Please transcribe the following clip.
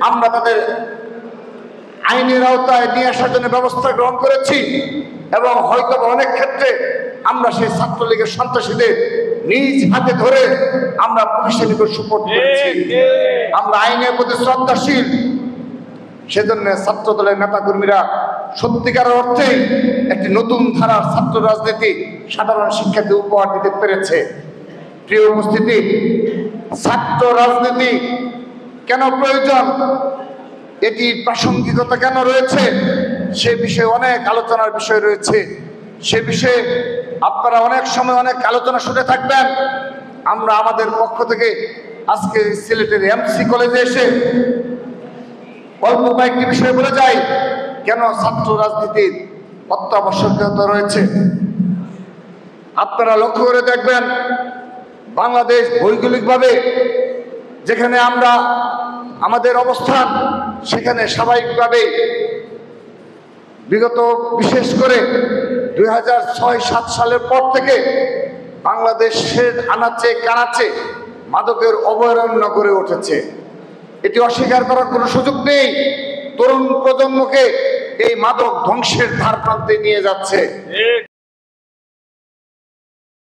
আমরা তাদের আইনের আওতায় নিয়ে আসার জন্য ব্যবস্থা গ্রহণ করেছি এবং হয়তো অনেক ক্ষেত্রে আমরা সেই ছাত্রলীগের সন্ত্রাসীদের নিজ হাতে ধরে আমরা পুলিশের নিকট সুপোর্ট করেছি। আমরা আইনের প্রতি শ্রদ্ধাশীল, সেজন্য ছাত্র দলের নেতাকর্মীরা সত্যিকার অর্থে একটি নতুন ধারার ছাত্র রাজনীতি সাধারণ শিক্ষার্থী উপহার দিতে পেরেছে। প্রিয় উপস্থিতি, ছাত্র রাজনীতি কেন প্রয়োজন, এটি প্রাসঙ্গিকতা কেন রয়েছে, সে বিষয়ে অনেক আলোচনার বিষয় রয়েছে। সে বিষয়ে আপনারা অনেক সময় অনেক আলোচনা শুনে থাকবেন। আমরা আমাদের পক্ষ থেকে আজকে সিলেটের এমসি কলেজে এসে অল্প কয়েকটি বিষয় বলে যাই কেন ছাত্র রাজনীতির অত্যাবশ্যকতা রয়েছে। আপনারা লক্ষ্য করে দেখবেন, বাংলাদেশ ভৌগোলিকভাবে যেখানে আমরা আমাদের অবস্থান, সেখানে স্বাভাবিকভাবে বিগত বিশেষ করে 2006-07 সালের পর থেকে বাংলাদেশের আনাচে কানাচে মাদকের অভয়ারণ্য গড়ে উঠেছে। এটি অস্বীকার করার কোনো সুযোগ নেই। তরুণ প্রজন্মকে এই মাদক ধ্বংসের ধার প্রান্তে নিয়ে যাচ্ছে।